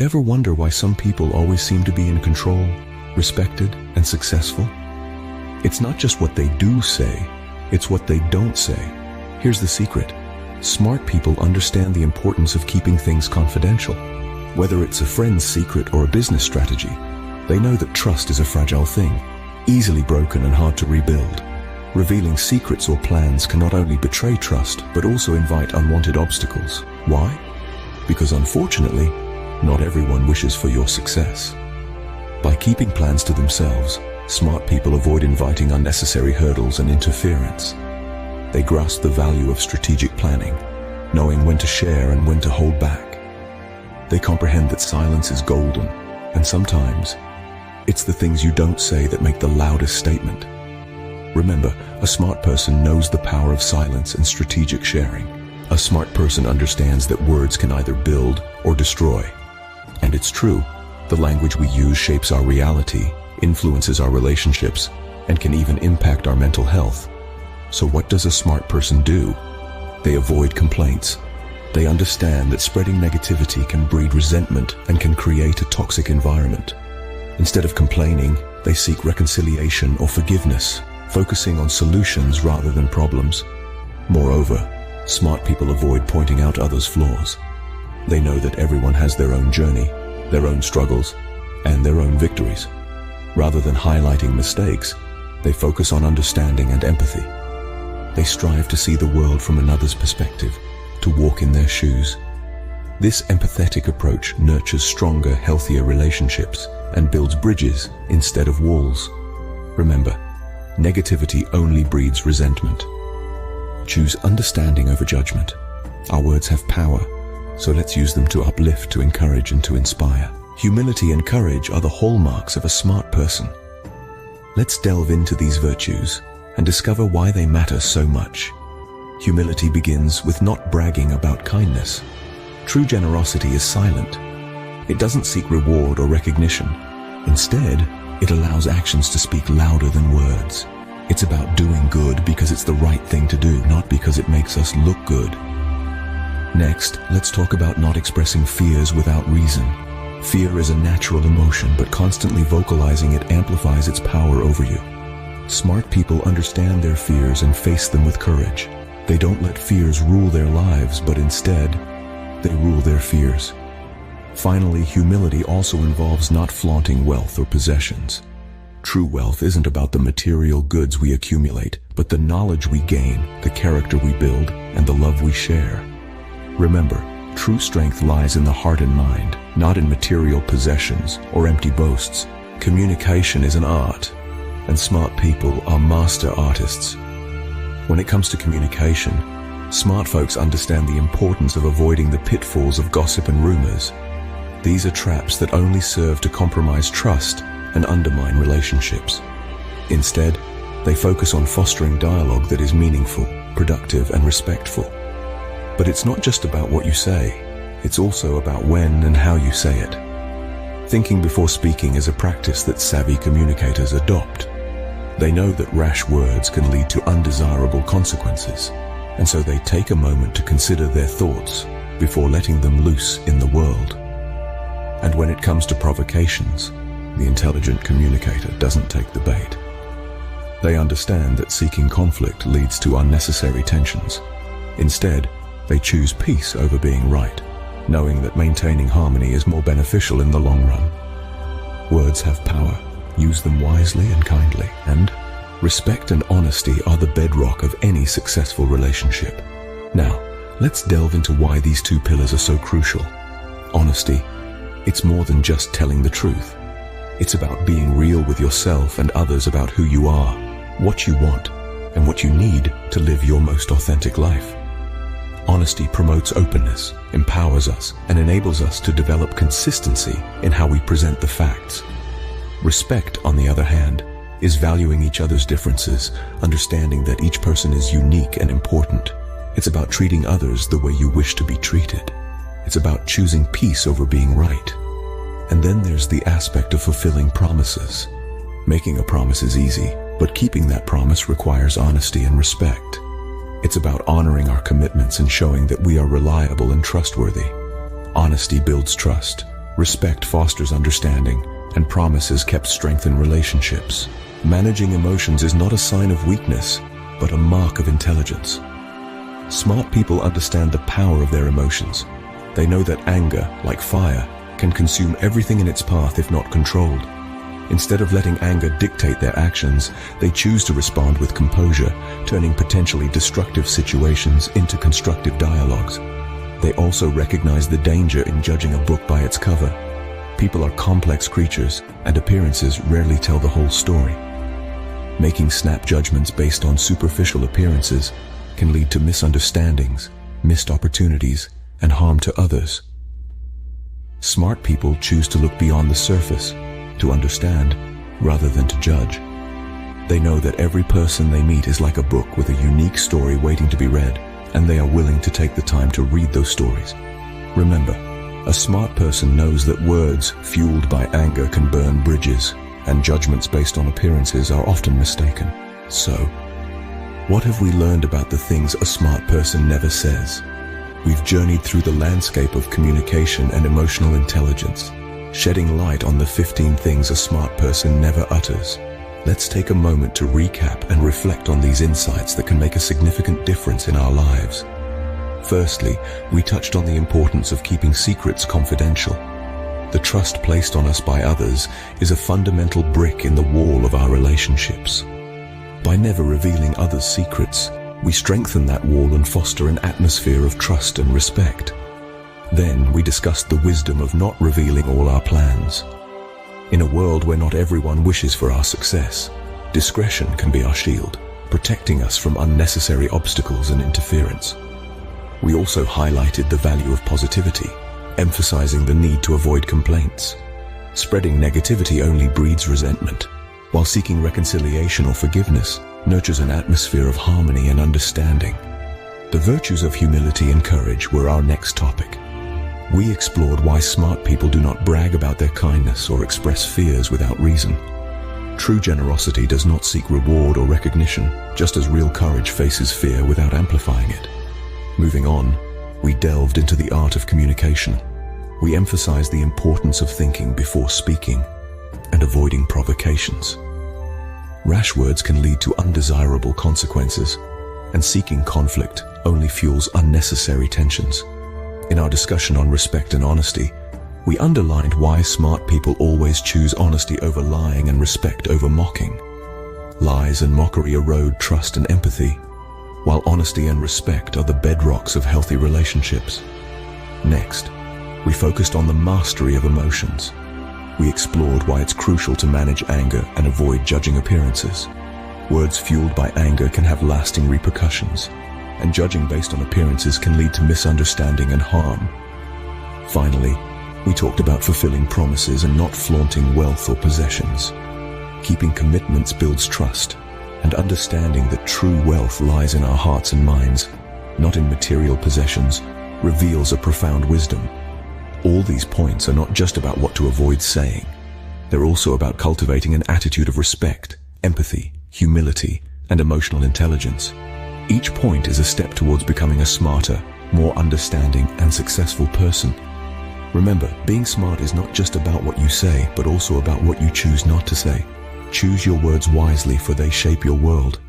Ever wonder why some people always seem to be in control, respected, and successful? It's not just what they do say, it's what they don't say. Here's the secret. Smart people understand the importance of keeping things confidential. Whether it's a friend's secret or a business strategy, they know that trust is a fragile thing, easily broken and hard to rebuild. Revealing secrets or plans can not only betray trust, but also invite unwanted obstacles. Why? Because unfortunately, not everyone wishes for your success. By keeping plans to themselves, smart people avoid inviting unnecessary hurdles and interference. They grasp the value of strategic planning, knowing when to share and when to hold back. They comprehend that silence is golden, and sometimes, it's the things you don't say that make the loudest statement. Remember, a smart person knows the power of silence and strategic sharing. A smart person understands that words can either build or destroy. And it's true, the language we use shapes our reality, influences our relationships, and can even impact our mental health. So what does a smart person do? They avoid complaints. They understand that spreading negativity can breed resentment and can create a toxic environment. Instead of complaining, they seek reconciliation or forgiveness, focusing on solutions rather than problems. Moreover, smart people avoid pointing out others' flaws. They know that everyone has their own journey, their own struggles, and their own victories. Rather than highlighting mistakes, they focus on understanding and empathy. They strive to see the world from another's perspective, to walk in their shoes. This empathetic approach nurtures stronger, healthier relationships and builds bridges instead of walls. Remember, negativity only breeds resentment. Choose understanding over judgment. Our words have power, so let's use them to uplift, to encourage, and to inspire. Humility and courage are the hallmarks of a smart person. Let's delve into these virtues and discover why they matter so much. Humility begins with not bragging about kindness. True generosity is silent. It doesn't seek reward or recognition. Instead, it allows actions to speak louder than words. It's about doing good because it's the right thing to do, not because it makes us look good. Next, let's talk about not expressing fears without reason. Fear is a natural emotion, but constantly vocalizing it amplifies its power over you. Smart people understand their fears and face them with courage. They don't let fears rule their lives, but instead, they rule their fears. Finally, humility also involves not flaunting wealth or possessions. True wealth isn't about the material goods we accumulate, but the knowledge we gain, the character we build, and the love we share. Remember, true strength lies in the heart and mind, not in material possessions or empty boasts. Communication is an art, and smart people are master artists. When it comes to communication, smart folks understand the importance of avoiding the pitfalls of gossip and rumors. These are traps that only serve to compromise trust and undermine relationships. Instead, they focus on fostering dialogue that is meaningful, productive, and respectful. But it's not just about what you say, it's also about when and how you say it. Thinking before speaking is a practice that savvy communicators adopt. They know that rash words can lead to undesirable consequences, and so they take a moment to consider their thoughts before letting them loose in the world. And when it comes to provocations, the intelligent communicator doesn't take the bait. They understand that seeking conflict leads to unnecessary tensions. Instead, they choose peace over being right, knowing that maintaining harmony is more beneficial in the long run. Words have power. Use them wisely and kindly, and respect and honesty are the bedrock of any successful relationship. Now, let's delve into why these two pillars are so crucial. Honesty, it's more than just telling the truth. It's about being real with yourself and others about who you are, what you want, and what you need to live your most authentic life. Honesty promotes openness, empowers us, and enables us to develop consistency in how we present the facts. Respect, on the other hand, is valuing each other's differences, understanding that each person is unique and important. It's about treating others the way you wish to be treated. It's about choosing peace over being right. And then there's the aspect of fulfilling promises. Making a promise is easy, but keeping that promise requires honesty and respect. It's about honoring our commitments and showing that we are reliable and trustworthy. Honesty builds trust, Respect fosters understanding, and promises kept strengthen relationships. Managing emotions is not a sign of weakness, but a mark of intelligence. Smart people understand the power of their emotions. They know that anger, like fire, can consume everything in its path if not controlled. Instead of letting anger dictate their actions, they choose to respond with composure, turning potentially destructive situations into constructive dialogues. They also recognize the danger in judging a book by its cover. People are complex creatures, and appearances rarely tell the whole story. Making snap judgments based on superficial appearances can lead to misunderstandings, missed opportunities, and harm to others. Smart people choose to look beyond the surface, to understand, rather than to judge. They know that every person they meet is like a book with a unique story waiting to be read, and they are willing to take the time to read those stories. Remember, a smart person knows that words fueled by anger can burn bridges, and judgments based on appearances are often mistaken. So, what have we learned about the things a smart person never says? We've journeyed through the landscape of communication and emotional intelligence, shedding light on the 15 things a smart person never utters. Let's take a moment to recap and reflect on these insights that can make a significant difference in our lives. Firstly, we touched on the importance of keeping secrets confidential. The trust placed on us by others is a fundamental brick in the wall of our relationships. By never revealing others' secrets, we strengthen that wall and foster an atmosphere of trust and respect. Then we discussed the wisdom of not revealing all our plans. In a world where not everyone wishes for our success, discretion can be our shield, protecting us from unnecessary obstacles and interference. We also highlighted the value of positivity, emphasizing the need to avoid complaints. Spreading negativity only breeds resentment, while seeking reconciliation or forgiveness nurtures an atmosphere of harmony and understanding. The virtues of humility and courage were our next topic. We explored why smart people do not brag about their kindness or express fears without reason. True generosity does not seek reward or recognition, just as real courage faces fear without amplifying it. Moving on, we delved into the art of communication. We emphasized the importance of thinking before speaking and avoiding provocations. Rash words can lead to undesirable consequences, and seeking conflict only fuels unnecessary tensions. In our discussion on respect and honesty, we underlined why smart people always choose honesty over lying and respect over mocking. Lies and mockery erode trust and empathy, while honesty and respect are the bedrocks of healthy relationships. Next, we focused on the mastery of emotions. We explored why it's crucial to manage anger and avoid judging appearances. Words fueled by anger can have lasting repercussions, and judging based on appearances can lead to misunderstanding and harm. Finally, we talked about fulfilling promises and not flaunting wealth or possessions. Keeping commitments builds trust, and understanding that true wealth lies in our hearts and minds, not in material possessions, reveals a profound wisdom. All these points are not just about what to avoid saying. They're also about cultivating an attitude of respect, empathy, humility, and emotional intelligence. Each point is a step towards becoming a smarter, more understanding, and successful person. Remember, being smart is not just about what you say, but also about what you choose not to say. Choose your words wisely, for they shape your world.